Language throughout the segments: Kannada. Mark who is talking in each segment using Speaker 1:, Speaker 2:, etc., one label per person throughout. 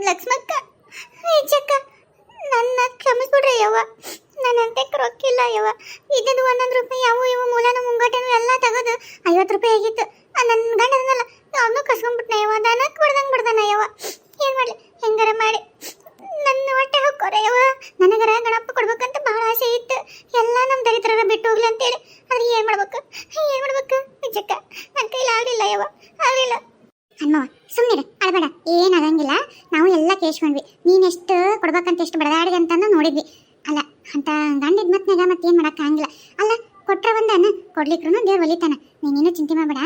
Speaker 1: ಲಕ್ಷ್ಮಕ್ಕ ನಿಜಕ್ಕ ನನ್ನ ಕ್ಷಮಿಸ್ಬಿಡ್ರಿ ಯವ್ವ. ನನ್ನ ಅಂತೆಕ್ ರೊಕ್ಕಿಲ್ಲ ಯವ್ವ. ಇದ್ದಿದ್ದು 1 ರೂಪಾಯಿ ಅವು ಇವು ಮೂಲನ ಮುಂಗಟನು ಎಲ್ಲ ತೆಗೆದು 50 ರೂಪಾಯಿ ಆಗಿತ್ತು. ನನ್ನ ಗಂಡದನ್ನಲ್ಲ ಅವನು ಕಸ್ಕೊಂಡ್ಬಿಟ್ನ ಯವ್ವ. ದನಕ್ಕೆ ಬಿಡ್ದಂಗೆ ಯವ್ವ. ಏನು ಮಾಡಲಿ, ಹೆಂಗಾರ ಮಾಡಿ ನನ್ನ ಹೊಟ್ಟೆ ಹಾಕೋರೆ ಯವ್ವ. ನನಗರ ಗಣಪ ಕೊಡ್ಬೇಕಂತ ಭಾಳ ಆಸೆ ಇತ್ತು. ಎಲ್ಲ ನಮ್ಮ ದರಿದ್ರರ ಬಿಟ್ಟು ಹೋಗ್ಲಿ ಅಂತೇಳಿ. ಆದ್ರೆ ಏನು ಮಾಡ್ಬೇಕು ನಿಜಕ್ಕ ನನ್ನ ಕೈಲಿ ಆಗಲಿಲ್ಲ ಯವ್ವ, ಆಗಲಿಲ್ಲ. ಹನುಮವ್ವ ಸುಮ್ಮನಿರು, ಅಳಬೇಡ, ಏನಾಗಂಗಿಲ್ಲ. ನಾವು ಎಲ್ಲ ಕೇಳ್ಕೊಂಡ್ವಿ. ನೀನೆಷ್ಟು ಕೊಡ್ಬೇಕಂತ ಎಷ್ಟು ಬಡದಾಡಿದೆ ಅಂತಂದು ನೋಡಿದ್ವಿ. ಅಲ್ಲ ಅಂತ ಗಂಡಿದ್ ಮತ್ನಾಗ ಮತ್ತೇನು ಮಾಡೋಕ್ಕಾಗಿಲ್ಲ. ಅಲ್ಲ ಕೊಟ್ರ ಒಂದನ್ನ ಕೊಡ್ಲಿಕ್ರು ದೇವ್ರು ಒಲಿತಾನ. ನೀನೇನು ಚಿಂತೆ ಮಾಡಬೇಡ.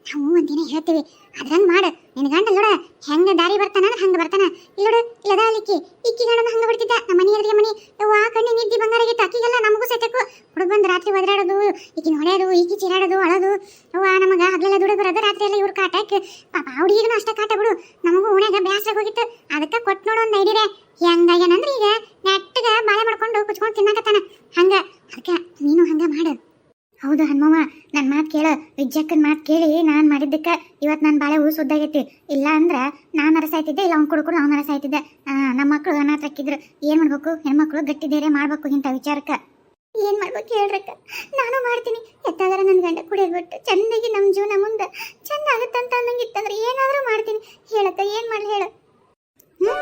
Speaker 1: ನಾವು ಒಂದಿನ ಹೇಳ್ತೀವಿ, ಅದ್ರಂಗೆ ಮಾಡು. ನಿನ್ನ ಗಂಡ ನೋಡ ಹೆಂಗೆ ದಾರಿ ಬರ್ತಾನ ಹಂಗೆ ಬರ್ತಾನ. ಇಲ್ಲೋಡು ಇಲ್ಲದ ಅಲ್ಲಿಕ್ಕಿ ಇಕ್ಕಿ ಗಂಡನ ಹಂಗೆ ಬಿಡ್ತಿದ್ದ. ನಮ್ಮ ಮನೆ ಎದುರಿಗೆ ಮನೆ ಯವ್ವ ಕಣ್ಣಿ ನಿದ್ದಿ ಬಂಗಾರ ಆಗಿತ್ತು. ಅಕ್ಕಿಗೆಲ್ಲ ನಮಗೂ ಸತ್ಯಕ್ಕೂ ಹುಡುಗ ಬಂದು ರಾತ್ರಿ ಒದರಾಡೋದು, ಈಕಿನ ಹೊಡೆಯೋದು, ಈಕಿ ಚೀರಾಡೋದು, ಅಳೋದು. ಯವ್ವ ನಮಗೆ ಹಗಲೆಲ್ಲ ದುಡಿದು ಬರೋದು, ರಾತ್ರಿ ಎಲ್ಲ ಇವ್ರು ಕಾಟಕ್ಕೆ ಪಾಪ ಹುಡುಗಿಗೂ ಅಷ್ಟ ಕಾಟ ಬಿಡು. ನಮಗೂ ಓಣ್ಯಾಗ ಬ್ಯಾಸ್ರಾಗ ಹೋಗಿತ್ತು. ಅದಕ್ಕೆ ಕೊಟ್ಟು ನೋಡು ಒಂದು ಐಡಿರೆ. ಹೆಂಗಾಗ್ಯಾನಂದ್ರೆ ಈಗ ನೆಟ್ಟಗೆ ಬಾಳೆ ಮಾಡ್ಕೊಂಡು ಕುಚ್ಕೊಂಡು ತಿನ್ನಕತ್ತಾನ. ಹಂಗೆ ಅದಕ್ಕೆ ನೀನು ಹಂಗೆ ಮಾಡು. ಹೌದು ಹನುಮವ್ವ, ನನ್ನ ಮಾತು ಕೇಳು. ವಿಜ್ಜಕ್ಕನ ಮಾತು ಕೇಳಿ ನಾನು ಮಾಡಿದ್ದಕ್ಕೆ ಇವತ್ತು ನನ್ನ ಬಾಳೆ ಹೂ ಸುದ್ದಾಗೈತಿ. ಇಲ್ಲ ಅಂದ್ರೆ ನಾನು ಅರಸಾಯ್ತಿದ್ದೆ, ಇಲ್ಲ ಅವ್ನು ಕುಡ್ಕೊಂಡು ಅವ್ನು ಅರಸಾಯ್ತಿದ್ದೆ. ನಮ್ಮ ಮಕ್ಕಳು ಅನಾಥ ಹಾಕಿದ್ರು. ಏನು ಮಾಡ್ಬೇಕು, ಹೆಣ್ಮಕ್ಳು ಗಟ್ಟಿ ಬೇರೆ ಮಾಡ್ಬೇಕು ಇಂಥ ವಿಚಾರಕ್ಕೆ. ಏನು ಮಾಡ್ಬೇಕು ಹೇಳ್ರಕ್ಕ, ನಾನು ಮಾಡ್ತೀನಿ. ಎತ್ತಾದ್ರೆ ನನ್ನ ಗಂಡ ಕುಡಿಯೋದು ಬಿಟ್ಟು ಚೆಂದಾಗಿ ನಮ್ಮ ಜೀವನ ಮುಂದೆ ಚೆಂದ ಆಗುತ್ತಂತ ಅನ್ನಂಗೆ ಇತ್ತಂದ್ರೆ ಏನಾದರೂ ಮಾಡ್ತೀನಿ. ಹೇಳಕ್ಕ ಏನು ಮಾಡಲಿ ಹೇಳು. ನಾ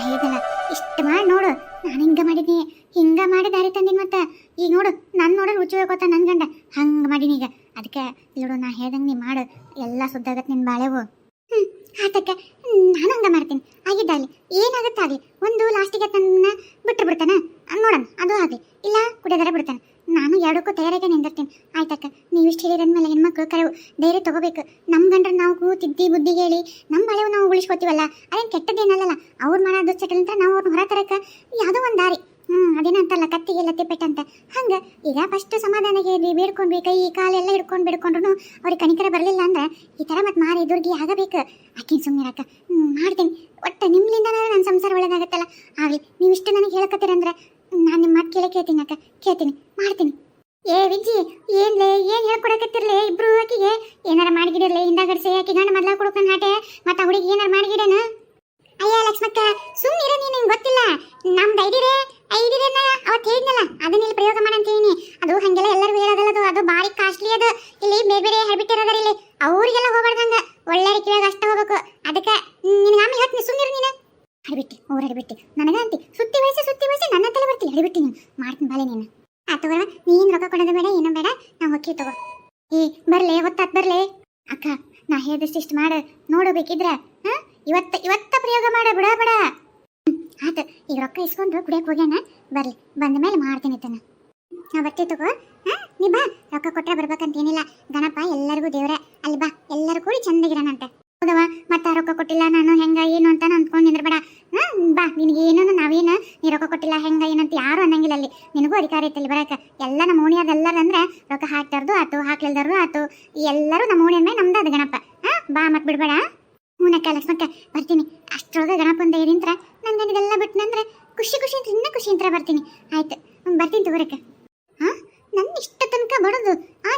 Speaker 1: ಹೇಳಿದಲ್ಲ ಇಷ್ಟು ಮಾಡಿ ನೋಡು. ನಾನು ಹಿಂಗೆ ಮಾಡಿದ್ದೀನಿ, ಹಿಂಗೆ ಮಾಡಿ ದಾರಿ ತಂದಿನಿ. ಮತ್ತೆ ಈಗ ನೋಡು ನಾನು ನೋಡೋದು ಹುಚ್ಚು ಹೋಗೋತ ನನ್ನ ಗಂಡ ಹಂಗೆ ಮಾಡೀನಿ ಈಗ. ಅದಕ್ಕೆ ನೋಡು ನಾ ಹೇಳ್ದಂಗೆ ನೀ ಮಾಡು, ಎಲ್ಲ ಸುದ್ದಾಗತ್ತೆ ನಿನ್ನ ಬಾಳೆವು. ಆತಕ್ಕೆ ನಾನು ಹಂಗೆ ಮಾಡ್ತೀನಿ. ಆಗಿದ್ದಾಗಲಿ ಏನಾಗುತ್ತಾಗಲಿ, ಒಂದು ಲಾಸ್ಟಿಗೆ ನನ್ನ ಬಿಟ್ಟು ಬಿಡ್ತಾನೆ ನೋಡೋಣ, ಅದು ಆಗಲಿ. ಇಲ್ಲ ಕುಡಿಯೋದಾರ ಬಿಡ್ತಾನೆ. ನಾನು ಎರಡಕ್ಕೂ ತಯಾರಾಗೆ ನಿಂದಿರ್ತೀನಿ. ಆಯ್ತಕ್ಕ, ನೀವು ಇಷ್ಟು ಹೇಳಿರಂದ್ಮೇಲೆ ಹೆಣ್ಮಕ್ಳು ಕರೆವು ಧೈರ್ಯ ತಗೋಬೇಕು. ನಮ್ಮ ಗಂಡ್ರೆ ನಾವು ತಿದ್ದಿ ಬುದ್ಧಿ ಹೇಳಿ ನಮ್ಮ ಬಾಳೆವು ನಾವು ಉಳಿಸ್ಕೋತೀವಲ್ಲ, ಅದೇನು ಕೆಟ್ಟದ್ದೇನಲ್ಲ. ಅವ್ರು ಮಾಡೋದು ಚಟಲಂತ ನಾವು ಅವ್ರನ್ನ ಹೊರ ತರಕ್ಕೆ ಯಾವುದೋ ಒಂದು ದಾರಿ. ಅದೇನಂತಲ್ಲ ಕತ್ತಿಗೆ ಲತ್ತಿ ಪೆಟ್ಟಂತ. ಹಂಗೆ ಈಗ ಫಸ್ಟ್ ಸಮಾಧಾನಗೆ ಬೇಡ್ಕೊಂಡ್ವಿ, ಕೈ ಕಾಲೆಲ್ಲ ಬಿಡ್ಕೊಂಡ್ರು ಅವ್ರಿಗೆ ಕನಿಕರ ಬರಲಿಲ್ಲ ಅಂದ್ರೆ ಈ ಥರ ಮತ್ತೆ ಮಾರಿ ದುರ್ಗಿ ಆಗಬೇಕು. ಆಕಿನ ಸುಮ್ಮನಿರಕ್ಕ ಮಾಡ್ತೀನಿ. ಒಟ್ಟು ನಿಮ್ಮಿಂದ ನನ್ನ ಸಂಸಾರ ಒಳ್ಳೇದಾಗತ್ತಲ್ಲ. ಆಗಲಿ, ನೀವು ಇಷ್ಟು ನನಗೆ ಹೇಳಕತ್ತೀರಂದ್ರೆ ನಾನು ನಿಮ್ಮ ಮಾತು ಕೇಳ್ತೀನಿ ಅಕ್ಕ, ಕೇಳ್ತೀನಿ, ಮಾಡ್ತೀನಿ. ಏ ವಿಜ್ಜಿ, ಏನ್ಲೇ ಏನು ಹೇಳ್ಕೊಡಕತ್ತಿರ್ಲಿ ಇಬ್ರು? ಆಕಿಗೆ ಏನಾರ ಮಾಡಿಗಿಡಿರ್ಲಿ, ಹಿಂದಾಗಡಿಸಿ ಆಕಿ ಗಂಡ ಮೊದಲ ಕೊಡ್ಕೊಂಡು ಹಾಟೆ ಮತ್ತು ಹುಡುಗಿ ಏನಾರು ಮಾಡಿಗಿಡೇನ? ಅಯ್ಯ ಲಕ್ಷ್ಮಕ್ಕ ಸುಮ್ಮನಿರ, ನೀನು ನಿಂಗೆ ಗೊತ್ತಿಲ್ಲ. ನಮ್ದು ಐಡಿರೇನ ಅವತ್ತು ಹೇಳಿದ್ನಲ್ಲ, ಅದನ್ನ ಇಲ್ಲಿ ಪ್ರಯೋಗ ಮಾಡಂತೀನಿ. ಅದು ಹಾಗೆಲ್ಲ ಎಲ್ಲರಿಗೂ ಹೇಳೋದಲ್ಲದು, ಅದು ಭಾರಿ ಕಾಸ್ಟ್ಲಿ. ಅದು ಇಲ್ಲಿ ಬೇರೆ ಬೇರೆ ಹೆಬಿಟ್ ಇರೋದಾರ ಇಲ್ಲಿ, ಅವ್ರಿಗೆಲ್ಲ ಹೋಗ್ಬಾರ್ದಂಗ, ಒಳ್ಳೆ ಕಿವಿಯಾಗ ಅಷ್ಟ ಹೋಗ್ಬೇಕು. ಅದಕ್ಕೆ ನಿನಗೆ ಆಮೇಲೆ ಹೇಳ್ತೀನಿ, ಸುಮ್ಮನಿರು ನೀನು. ಹಡಿಬಿಟ್ಟು ಅವ್ರು ಹಡಿಬಿಟ್ಟು ನನಗಂತಿ ಸುತ್ತಿ ವಯಸ್ಸು ನನ್ನ ತಲೆ ಬರ್ತೀನಿ. ಹಡಿಬಿಟ್ಟು ನೀನು ಮಾಡ್ತೀನಿ ಬಾಳೆ ನೀನು. ತಗೋಣ, ನೀನು ರೊಕ್ಕ ಕೊಡೋದು ಬೇಡ, ಏನೂ ಬೇಡ, ನಾವು ಹೊಕ್ಕಿ ತಗೋ. ಏ ಬರ್ಲೆ, ಹೊತ್ತಾತ್ ಬರ್ಲೆ. ಅಕ್ಕ ನಾ ಹೇಳಿದಷ್ಟು ಇಷ್ಟು ಮಾಡು, ನೋಡು ಬೇಕಿದ್ರೆ. ಇವತ್ತ ಪ್ರಯೋಗ ಮಾಡ, ಬಿಡ ಆತ. ಈಗ ರೊಕ್ಕ ಇಸ್ಕೊಂಡು ಕುಡಿಯಕ್ಕೆ ಹೋಗ್ಯಾನ, ಬರ್ಲಿ, ಬಂದ ಮೇಲೆ ಮಾಡ್ತೀನಿ ತನ. ನಾ ಬರ್ತೀವಿ ತಗೋ. ನೀ ಬಾ, ರೊಕ್ಕ ಕೊಟ್ಟರೆ ಬರ್ಬೇಕಂತೇನಿಲ್ಲ. ಗಣಪ ಎಲ್ಲರಿಗೂ ದೇವ್ರೆ, ಅಲ್ಲಿ ಬಾ, ಎಲ್ಲರೂ ಕೂಡಿ ಚಂದಾಗಿರೋಣಂತೆ. ಹೌದವ, ಮತ್ತೆ ರೊಕ್ಕ ಕೊಟ್ಟಿಲ್ಲ ನಾನು ಹೆಂಗ ಏನು ಅಂತ ಅಂದ್ಕೊಂಡು ನಿಂದ್ರಬೇಡ. ಬಾ, ನಿನಗೇನು ನಾವೇನು ನೀ ರೊಕ್ಕ ಕೊಟ್ಟಿಲ್ಲ ಹೆಂಗ ಏನಂತ ಯಾರು ಅನ್ನಂಗಿಲ್ಲ. ಅಲ್ಲಿ ನಿನಗೂ ಅಧಿಕಾರ ಐತಲ್ಲಿ ಬರಕ್ಕೆ. ಎಲ್ಲ ನಮ್ಮ ಓಣಿಯಾಗ ಎಲ್ಲರಂದ್ರೆ ರೊಕ್ಕ ಹಾಕ್ತಾರ್ದು ಆತು, ಹಾಕ್ಲಿಲ್ದಾರ್ದು ಆತು, ಎಲ್ಲರೂ ನಮ್ಮ ಓಣಿಯ ಮೇಲೆ ನಮ್ದು ಅದು ಗಣಪ. ಬಾ, ಮತ್ತೆ ಬಿಡ್ಬೇಡ. ಹೂನಕ್ಕ ಲಕ್ಷ್ಮಕ್ಕ ಬರ್ತೀನಿ. ಅಷ್ಟರೊಳಗೆ ಗಣಪಂದ ಏರಿಂತ್ರ ನನ್ಗೆ ಇದೆಲ್ಲ ಬಿಟ್ಟನಂದ್ರೆ ಖುಷಿ ಅಂತ ಇನ್ನೂ ಖುಷಿ ಅಂತ ಬರ್ತೀನಿ. ಆಯ್ತು, ಬರ್ತೀನಿ ತಗೋರಕ್ಕ. ನನ್ನ ಇಷ್ಟ ತನಕ ಬಡದು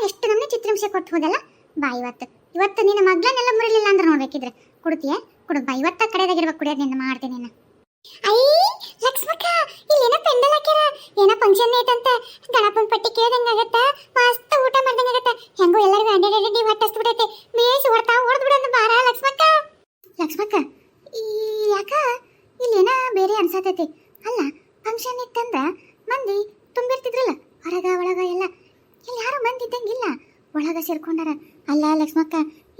Speaker 1: ಎಷ್ಟು ನಮಗೆ ಚಿತ್ರಾಂಶ ಕೊಟ್ಟು ಹೋದಲ್ಲ. ಬಾ, ಇವತ್ತು ನಿನ್ನ ಮಗ್ಳನ್ನೆಲ್ಲ ಮುರಿಲಿಲ್ಲ ಅಂದ್ರೆ ನೋಡ್ಬೇಕಿದ್ರೆ ಕೊಡ್ತೀಯ, ಕೊಡು ಬಾ. ಇವತ್ತ ಕಡೆದಾಗಿರ್ಬೇಕು ಕುಡಿಯೋದು ನಿನ್ನ ಮಾಡ್ತೀನಿ ನಾನು. ಐ ಲಕ್ಷ್ಮಕ್ಕ, ಇಲ್ಲೇನೋ ಪೆಂಡಲ್ ಹಾಕ್ಯಾರ, ಏನೋ ಫಂಕ್ಷನ್ ಐತಂತ. ಗಣಪನ ಪಟ್ಟಿ ಕೇಳ್ದಂಗಾಗತ್ತ, ಮಸ್ತ್ ಊಟ ಮಾಡ್ದಂಗಾಗತ್ತ. ಹೆಂಗೋ ಎಲ್ಲರಿಗೂ ಅಡ್ಡಿ ಹೊಟ್ಟೆ ಹಸ್ಬಿಟ್ಟೈತೆ. ಬೇಸ್ ಹೊಡೆದು ಬಿಡೋದು ಬಾರ ಲಕ್ಷ್ಮಕ್ಕ. ಯಾಕ ಇಲ್ಲೇನ ಬೇರೆ ಅನ್ಸತೈತಿ. ಅಲ್ಲ ಫಂಕ್ಷನ್ ಇತ್ತಂದ್ರ ಮಂದಿ ತುಂಬಿರ್ತಿದ್ರಲ್ಲ, ಹೊರಗ ಒಳಗ ಎಲ್ಲ. ಇಲ್ಲಿ ಯಾರು ಮಂದಿ ಇದ್ದಂಗಿಲ್ಲ, ಒಳಗ ಸೇರ್ಕೊಂಡಾರ. ಅಲ್ಲ ಲಕ್ಷ್ಮಕ್ಕ,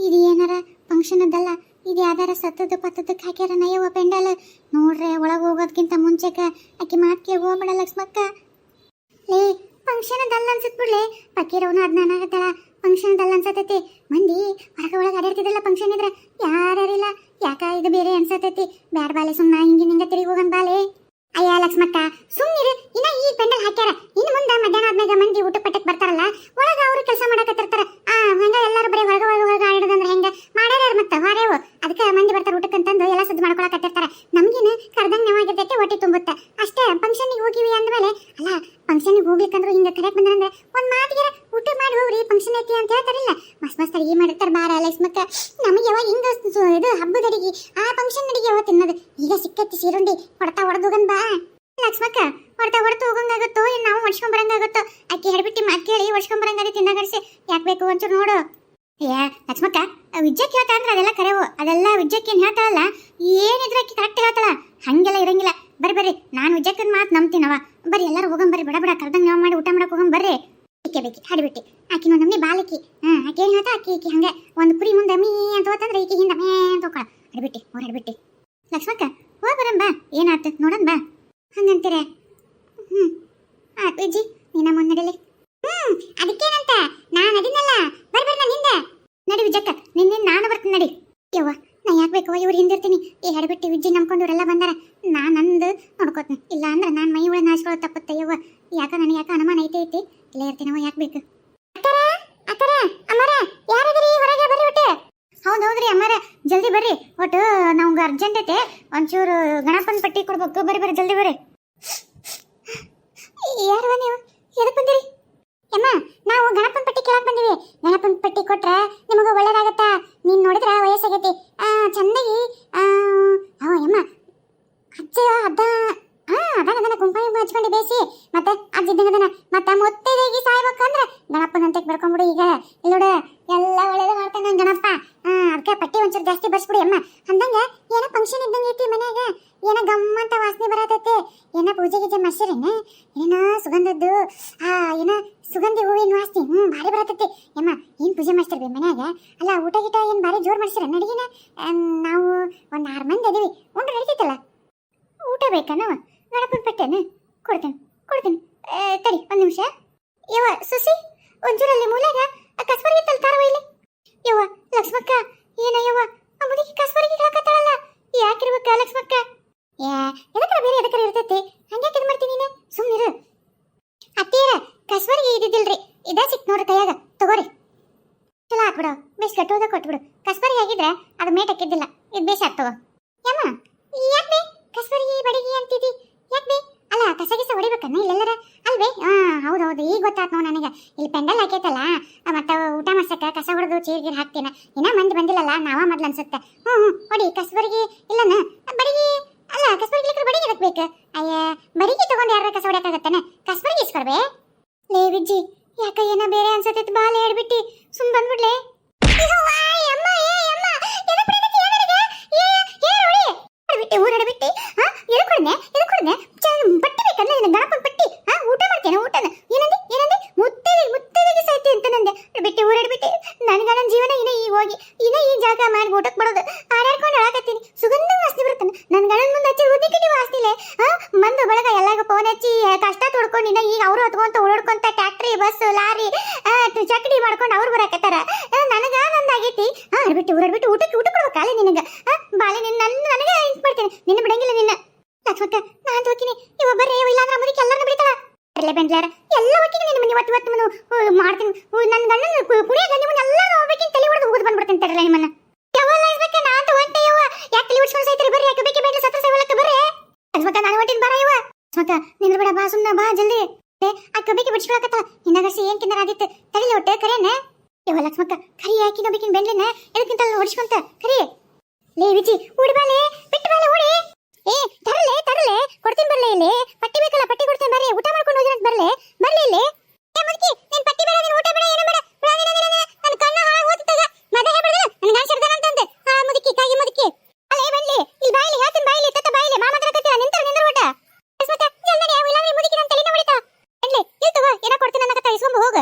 Speaker 1: ಇದು ಏನಾರ ಫಂಕ್ಷನ್ ಅದಲ್ಲ, ಇದು ಯಾವ್ದಾರ ಸತ್ತದ ಪತ್ತದಕ್ಕೆ ಹಾಕ್ಯಾರ ನಯ್ಯವ ಪೆಂಡಲ್. ನೋಡ್ರೆ ಒಳಗೆ ಹೋಗೋದಕ್ಕಿಂತ ಮುಂಚೆಕ ಆಕಿ ಮಾತು ಕೇಳಿ ಹೋಗ್ಬೇಡ ಲಕ್ಷ್ಮಕ್ಕ. ಲೇ ಫಂಕ್ಷನ್ ಅದಲ್ಲ ಅನ್ಸತ್ ಬಿಡ್ಲೆ, ಪಕ್ಕೀರವನು ಅದನ್ನ ಅನ್ನಾಗತ್ತಾಳ. ಫಂಕ್ಷನ್ ಅದಲ್ಲ ಅನ್ಸತೈತಿ. ಮಂದಿ ಒಳಗೆ ಅಡ್ಯಾಡ್ತಿದ್ರಲ್ಲ ಫಂಕ್ಷನ್ ಇದ್ರೆ, ಯಾರಿಲ್ಲ. ಯಾಕ ಇದು ಬೇರೆ ಅನ್ಸತೈತಿ. ಬ್ಯಾಡ ಬಾಲೆ, ಸುಮ್ಮನೆ ಹಿಂಗೆ ತಿರುಗಿ ಹೋಗನ್ ಬಾಲೆ. ಅಯ್ಯ ಲಕ್ಷ್ಮಕ್ಕ ಸುಮ್ಮನಿರು. ಇನ್ನ ಈ ಪೆಂಡಲ್ ಹಾಕ್ಯಾರ, ಇನ್ನು ಮುಂದೆ ಮಧ್ಯಾಹ್ನ ಆದ್ಮೇಲೆ ಮಂದಿ ಊಟ ಪಟ್ಟಕ್ಕೆ ಬರ್ತಾರಲ್ಲ, ಒಳಗ ಅವರು ಕೆಲಸ ಮಾಡಕತ್ತಿರ್ತಾರ. ಹಂಗ ಎಲ್ಲರೂ ಬರೀ ಹೊರಗೆ ಆಡಿದಂದ್ರೆ ಹೆಂಗ ಮಾಡ್ಯಾರ ಮತ್ತೆ ಹೊರೇವು. ಅದಕ್ಕೆ ಮಂದಿ ಬರ್ತಾರ ಊಟಕ್ಕಂತಂದು ಎಲ್ಲ ಸುದ್ದಿ ಮಾಡ್ಕೊಳಕತ್ತಿರ್ತಾರ. ನಮ್ಗೇನು ಕರ್ದಂಗೆ ನೆವಾಗಿರ್ತೈತಿ, ಹೊಟ್ಟೆ ತುಂಬುತ್ತೆ ಅಷ್ಟೇ. ಅದಕ್ಕೆ ಫಂಕ್ಷನ್ಗೆ ಹೋಗಿವಿ ಅಂದ್ಮೇಲೆ ಅಲ್ಲ ಫಂಕ್ಷನ್ಗೆ ಹೋಗ್ಲಿಕ್ಕಂದ್ರೆ ಹಿಂಗೆ ಕರೆಕ್ಟ್ ಬಂದ್ರೆ ಒಂದು ಮಾತಿಗೆ ಊಟ ಮಾಡಿ ಹೋಗ್ರಿ ಫಂಕ್ಷನ್ ಐತಿ ಅಂತ ಹೇಳ್ತಾರಲ್ಲ ಮಸ್ತ್ ಮಸ್ತ್ ಅಡಿಗೆ ಮಾಡಿರ್ತಾರೆ ಬಾರ ಲಕ್ಷ್ಮಕ್ಕ ನಮಗೆ ಯಾವಾಗ ಹಿಂಗೆ ಇದು ಹಬ್ಬದ ಅಡಿಗೆ ಆ ಫಂಕ್ಷನ್ ಅಡಿಗೆ ಯಾವಾಗ ತಿನ್ನೋದು ಈಗ ಸಿಕ್ಕತ್ತಿ ಸೀರುಂಡಿ ಹೊಡ್ತಾ ಹೊಡೆದೋಗನ್ ಬಾ ಲಕ್ಷ್ಮಕ್ಕ ಹೊಡ್ತಾ ಹೋಗಂಗಾಗುತ್ತೋ ಏನು ನಾವು ಹೊಡ್ಸ್ಕೊಂಡ್ ಬರಂಗಾಗುತ್ತೋ ಆಕೆ ಹೇಳ್ಬಿಟ್ಟು ಮಾತು ಕೇಳಿ ಹೊಡ್ಸ್ಕೊಂಡ್ ಬರಂಗಾಗಿ ತಿನ್ನಗಡಿಸಿ ಯಾಕೆ ಬೇಕು ಒಂಚೂರು ನೋಡು ಏ ಲಕ್ಷ್ಮಕ್ಕ ವಿದ್ಯಕ್ಕೆ ಹೇಳ್ತಾ ಅಂದ್ರೆ ಅದೆಲ್ಲ ಕರೆವು ಅದೆಲ್ಲ ವಿದ್ಯಕ್ಕೆ ಏನು ಹೇಳ್ತಾಳಲ್ಲ ಏನಿದ್ರೆ ಆಕೆ ಕರೆಕ್ಟ್ ಹೇಳ್ತಾಳ ಹಂಗೆಲ್ಲ ಇರಂಗಿಲ್ಲ ಬರ್ರಿ ನಾನು ವಿದ್ಯಕ್ಕನ ಮಾತು ನಂಬ್ತೀನವ ಬರ್ರಿ ಎಲ್ಲರೂ ಹೋಗಂಬರ್ರಿ ಬಡ ಕರ್ದಂಗೆ ನಾವು ಮಾಡಿ ಊಟ ಮಾಡಕ್ಕೆ ಹೋಗಂಬರ್ರಿ ಬೇಕಿ ಹಾಡಿಬಿಟ್ಟು ಆಕಿ ಒಂದು ನಮ್ಮನೆ ಬಾಲಕಿ ಆಕೆ ಏನು ಹೇಳ್ತಾ ಆಕಿ ಹಂಗೆ ಒಂದು ಕುರಿ ಮುಂದೆ ಮೀ ಅಂತ ಹೋತಂದ್ರೆ ಈಕಿ ಹಿಂದೆ ಮೇ ಅಂತ ಹೋಗ್ಕೊಳ ಹಾಡಿಬಿಟ್ಟು ಲಕ್ಷ್ಮಕ್ಕ ಹೋಗಿ ಬರಂಬ ಏನಾಯ್ತು ನೋಡನ್ ಬಾ ಹಂಗಂತೀರ ಆಯ್ತು ವಿಜ್ಜಿ ನೀನ ಮುನ್ನಡೆಲಿ ಅದಕ್ಕೇನಂತ ನಾನು ಅದಿನಲ್ಲ ಬರ್ಬೇಡ ನಾನು ಹಿಂದೆ ನಡಿ ವಿಜಕ್ಕ ನಿನ್ನೆ ನಾನು ಬರ್ತೀನಿ ನಡಿ ಯವ್ವ ನಾ ಯಾಕೆ ಬೇಕವ ಇವ್ರು ಹಿಂದಿರ್ತೀನಿ ಈ ಹಡಬಿಟ್ಟು ವಿಜ್ಜಿ ನಂಬ್ಕೊಂಡು ಇವರೆಲ್ಲ ಬಂದಾರ ನಾನು ಅಂದು ನೋಡ್ಕೋತೀನಿ ಇಲ್ಲ ಅಂದ್ರೆ ನಾನು ಮೈ ಒಳಗೆ ನಾಚ್ಕೊಳ್ಳೋ ತಪ್ಪತ್ತೆ ಯವ್ವ ನನಗೆ ಯಾಕೆ ಅನುಮಾನ ಐತಿ ಇಲ್ಲೇ ಇರ್ತೀನವ ಯಾಕೆ ಬೇಕು ಅಕ್ಕರ ಅಮ್ಮರ ಯಾರಿದ್ರಿ ಹೊರಗೆ ಬರ್ರಿ ಒಟ್ಟು ಹೌದ್ರಿ ಅಮ್ಮರ ಜಲ್ದಿ ಬರ್ರಿ ಒಟ್ಟು ನಮ್ಗೆ ಅರ್ಜೆಂಟ್ ಐತೆ ಒಂಚೂರು ಗಣಪನ ಪಟ್ಟಿ ಕೊಡ್ಬೇಕು ಬರ್ರಿ ಜಲ್ದಿ ಬರ್ರಿ ಯಾರವ ನೀವು ಎದಕ್ಕೆ ಬಂದಿರಿ ಅಮ್ಮ ನಾವು ಗಣಪನ ಪಟ್ಟಿ ಕೇಳಕ್ ಬಂದಿವಿ ಗಣಪನ ಪಟ್ಟಿ ಕೊಟ್ರೆ ನಿಮಗೆ ಒಳ್ಳೇದಾಗತ್ತಾ ನೀನ್ ನೋಡಿದ್ರ ವಯಸ್ಸಾಗೈತಿ ಚಂದಾಗಿ ಅಮ್ಮ ಅಜ್ಜ ಅದನ್ನ ಕುಂಕುಮ ಹಚ್ಕೊಂಡು ಬೇಸಿ ಮತ್ತೆ ಅಜ್ಜಿದ್ದಂಗದನ ಮತ್ತೆ ಮುತ್ತೈದೆಗೆ ಸಾಯ್ಬೇಕಂದ್ರೆ ಗಣಪನಂತ ಬೆಳ್ಕೊಂಬಿಡು ಈಗ ಇಲ್ಲೋಡ ಎಲ್ಲ ಒಳ್ಳೇದು ಮಾಡ್ತಾನೆ ನನ್ ಗಣಪ ಅದಕ್ಕೆ ಪಟ್ಟಿ ಒಂಚೂರು ಜಾಸ್ತಿ ಬರ್ಸ್ಬಿಡಿ ಅಮ್ಮ ಅಂದಂಗ ಏನೋ ಫಂಕ್ಷನ್ ಇದ್ದಂಗೆ ಐತಿ ಮನ್ಯಾಗ ಏನೋ ಗಮ್ಮಂತ ವಾಸನೆ ಬರತೈತಿ ಏನೋ ಪೂಜೆ ಗೀಜೆ ಮಾಡ್ಸಿರೇನ ಏನೋ ಸುಗಂಧದ್ದು ಏನೋ ಸುಗಂಧಿ ಹೂವಿನ ವಾಸನೆ ಭಾರಿ ಬರತೈತಿ ಅಮ್ಮ ಏನ್ ಪೂಜೆ ಮಾಡ್ತಿರ್ಬಿ ಮನ್ಯಾಗ ಅಲ್ಲ ಊಟ ಗೀಟ ಏನ್ ಭಾರಿ ಜೋರ್ ಮಾಡ್ಸಿರ ಅಡಿಗೆನ ನಾವು ಒಂದ್ 6 ಮಂದಿ ಅದೀವಿ ಉಂಡ್ರೆ ನಡೀತೈತಲ್ಲ ಊಟ ಬೇಕನ್ನವ ಗಣಪನ ಪಟ್ಟೆನ ಕೊಡ್ತೇನೆ ತಡಿ ಒಂದ್ ನಿಮಿಷ ಯವ್ವ ಸುಸಿ ಒಂಚೂರಲ್ಲಿ ಮೂಲೆಗ ಕಸ್ಬರ್ಗಿ ತಲ್ತಾರವ ಇಲ್ಲಿ ಯವ್ವ ಲಕ್ಷ್ಮಕ್ಕ ಏನ ಯವ್ವ ಆ ಮುದುಕಿ ಕಸ್ಬರ್ಗಿ ಹಾಕತ್ತಾಳಲ್ಲ ಯಾಕಿರ್ಬೇಕ ಲಕ್ಷ್ಮಕ್ಕ ಎದಕ್ಕರ ಬೇರೆ ಎದಕ್ಕರ ಇರ್ತೈತಿ ಹಂಗ್ಯಾಕೆ ಇದು ಮಾಡ್ತೀನಿ ನೀನು ಸುಮ್ಮನಿರು ಅತ್ತೇರ ಕಸ್ಬರ್ಗಿ ಇದ್ದಿದ್ದಿಲ್ರಿ ಇದ ಸಿಕ್ ನೋಡ್ರಿ ಕೈಯಾಗ ತಗೋರಿ ಚಲೋ ಹಾಕ್ಬಿಡು ಬೇಸ್ ಕಟ್ಟೋದ ಕೊಟ್ಬಿಡು ಕಸ್ಬರ್ಗಿ ಆಗಿದ್ರೆ ಅದು ಮೇಟ್ ಹಾಕಿದ್ದಿಲ್ಲ ಇದು ಬೇಸ್ ಆಗ್ತವ ಯಮ್ಮ ಯಾಕೆ ಕಸ್ಬರ್ಗಿ ಬಡಿಗಿ ಅಂತಿದಿ ಯಾಕೆ ಅಲ್ಲ ಕಸಗಿಸ ಹೊಡಿಬೇಕನ್ನ ಇಲ್ಲೆಲ್ಲರ ಅಲ್ವೇ ಹೌದು ಈಗ ಗೊತ್ತಾತ್ ನೋವು ನನಗೆ ಇಲ್ಲಿ ಪೆಂಡಲ್ ಹಾಕೈತಲ್ಲ ಮತ್ತೆ ಊಟ ಮಾಡ್ಸಕ್ಕ ಕಸ ಹೊಡೆದು ಚೀರ್ಗೀರ್ ಹಾಕ್ತೀನ ಇನ್ನ ಮಂದಿ ಬಂದಿಲ್ಲಲ್ಲ ನಾವ ಮೊದ್ಲು ಅನ್ಸುತ್ತೆ ಹೊಡಿ ಕಸ್ಬರ್ಗಿ ಇಲ್ಲನ ಬಡಿಗಿ ಅಲ್ಲ ಕಸ್ಬರ್ಗಿ ಬಡಿಗೆ ಎದಕ್ ಬೇಕು ಅಯ್ಯ ಬಡಿಗೆ ತಗೊಂಡು ಯಾರ ಕಸ ಹೊಡ್ಯಾಕಾಗತ್ತಾನೆ ಕಸ್ಬರ್ಗಿ ಇಸ್ಕೊಡ್ಬೇ ಲೇ ವಿಜ್ಜಿ ಯಾಕ ಏನೋ ಬೇರೆ ಅನ್ಸತ್ತೈತಿ ಬಾಲ್ ಹೇಳ್ಬಿಟ್ಟಿ ಸುಮ್ ಬಂದ್ಬಿಡ್ಲೆ ಊರಡಬಿಟ್ಟಿ ಎದಕ್ಕೆ ಪಟ್ಟಿ ಬೇಕಂದ್ರೆ ಗಣಪನ ಪಟ್ಟಿ ಊಟ ಮಾಡ್ತೇನೆ ಊಟನ ಏನಂದೆ ಮುತ್ತೈದೆಗೆ ಸಾಯ್ತಿ ಅಂತ ನಂದೆ ಬಿಟ್ಟು ಊರಡ್ಬಿಟ್ಟಿ ನನ್ನ ಜೀವನ ಈ ಹೋಗಿ ಈ ಜಾಗ ಮಾಡಿ ಊಟಕ್ಕೆ ಬರೋದು ಆಡಾಡ್ಕೊಂಡು ಹಾಕತ್ತೀನಿ ಸುಗಂಧ ವಾಸನೆ ಬರುತ್ತಾನೆ ನನ್ನ ಗಣನ ಮುಂದೆ ಹಚ್ಚಿ ಉದ್ದಿಕಿಟಿ ವಾಸನಿಲೆ ಮಂದು ಬಳಗ ಎಲ್ಲರಿಗೂ ಫೋನ್ ಹಚ್ಚಿ ಕಷ್ಟ ತೊಡ್ಕೊಂಡು ಈಗ ಅವರು ಹೊತ್ಕೊಂತ ಓಡಾಡ್ಕೊಂತ ಟ್ಯಾಕ್ಟ್ರಿ ಬಸ್ ಲಾರಿ ಚಕಡಿ ಮಾಡ್ಕೊಂಡು ಅವ್ರು ಬರಾಕತ್ತಾರ ನನಗ ನಂದಾಗೈತಿ ಬಿಟ್ಟು ಊರಡ್ಬಿಟ್ಟು ಊಟಕ್ಕೆ ಕೊಡ್ಬೇಕಲ್ಲ ನಿನಗ ಬಾಳೆ ನನಗೆ ಇಂಟ್ ಮಾಡ್ತೇನೆ ನಿನ್ನ ಬಿಡಂಗಿಲ್ಲ ನಿನ್ನ ಲಕ್ಷ್ಮಕ್ಕ ನಾನು ಹೋಗ್ತೀನಿ ಇವ ಬರ್ರಿ ಇಲ್ಲಾಂದ್ರೆ ಮುದುಕಿ ಎಲ್ಲರನ್ನ ಬಿಡ್ತಾಳ ಬರ್ಲೆ ಬೆಂಡ್ಲಾರ ಎಲ್ಲ ಹೋಗ್ತೀನಿ ನಿನ್ನ ಮನೆ ಒಟ್ಟು ಮಾಡ್ತೀನಿ ನನ್ನ ಗಂಡನ ಕುಡಿಯಾಗ ನಿಮ್ಮನ್ನೆಲ್ಲ ಹೋಗ್ಬೇಕಿನ್ ತಲೆ ಹೊಡೆದು ಹೋಗುದು ಬಂದ್ಬಿಡ್ತೇನೆ ತರಲ್ಲ ನಿಮ್ಮನ್ನ ಯಾವಾಗ ಇಸ್ಬೇಕ ನಾನು ಹೊಂಟೆ ಯವ್ವ ಯಾಕೆ ತಲೆ ಉಡ್ಸ್ಕೊಂಡು ಸಾಯ್ತೀರಿ ಬರ್ರಿ ಯಾಕೆ ಬೇಕಿ ಬೇಡ ಸತ್ರ ಸೇವಲಕ್ಕೆ ಬರ್ರಿ ಲಕ್ಷ್ಮಕ್ಕ ನಾನು ಹೊಂಟಿನ ಬರ ಯವ್ವ ಲಕ್ಷ್ಮಕ್ಕ ನಿಂದ್ರ ಬೇಡ ಬಾ ಸುಮ್ಮನೆ ಬಾ ಜಲ್ದಿ ಅಕ್ಕ ಬೇಕಿ ಬಿಡ್ಸ್ಕೊಳಕತ್ತಲ್ಲ ಹಿಂದಾಗರ್ಸಿ ಏನ್ ತಿಂದಾರ ಆದಿತ್ತು ತಡಿಲಿ ಹೊಟ್ಟೆ ಕರೇನ ಯವ್ವ ಲಕ್ಷ್ಮಕ್ಕ ಕರಿ ಯಾಕಿ ಬೇಕಿನ ಬೆಂಡ್ಲಿನ ಎದಕ್ಕಿಂತ ಹೊಡಿಸ್ಕೊಂತ ಕರಿ ಲೇ ವಿಜಿ ಓಡಿ ಬಾಲೆ ಬಿಟ್ಟು ಬಾಲೆ ಓಡಿ ತರಲೆ ಕೊಡ್ತೀನಿ ಬರ್ಲೆ ಇಲ್ಲಿ ಪಟ್ಟಿ ಬೇಕಲ್ಲ ಪಟ್ಟಿ ಕೊಡ್ತೀನಿ ಬರ್ರಿ ಊಟ ಮಾಡ್ಕೊಂಡು ಹೋಗಿ ಅಂತ ಬರ್ಲಿ ಇಲ್ಲಿ ಮುದುಕಿ ನಿನ್ ಪಟ್ಟಿ ಬೇಡ ನೀನ್ ಊಟ ಬೇಡ ಏನು ಬೇಡ ನನ್ನ ಕಣ್ಣ ಹಾಳಾಗಿ ಹೋಗ್ತದ ಮದ ಹೇಳ್ಬಿಡ ನನ್ನ ಗಂಡ ಸರ್ದಾನ ಅಂತಂದೆ ಮುದುಕಿ ಕಾಗಿ ಮುದುಕಿ ಅಲ್ಲೇ ಬನ್ನಿ ಇಲ್ಲಿ ಬಾಯಿಲಿ ಹೇಳ್ತೀನಿ ಬಾಯಿಲಿ ತತ್ತ ಬಾಯಿಲಿ ಮಾತಾಡಕತ್ತೀರ ನಿಂದ್ರ ಊಟ ಇಸ್ಮಕ್ಕ ಜಲ್ದಿ ಯಾವ ಇಲ್ಲಾಂದ್ರೆ ಮುದುಕಿ ನನ್ನ ತಲೆನ ಹೊಡಿತಾ ಬನ್ನಿ ಇಲ್ಲಿ ತಗೋ ಏನೋ ಕೊಡ್ತೀನಿ ಅನ್ನಕತ್ತ ಇಸ್ಕೊಂಬ ಹೋಗ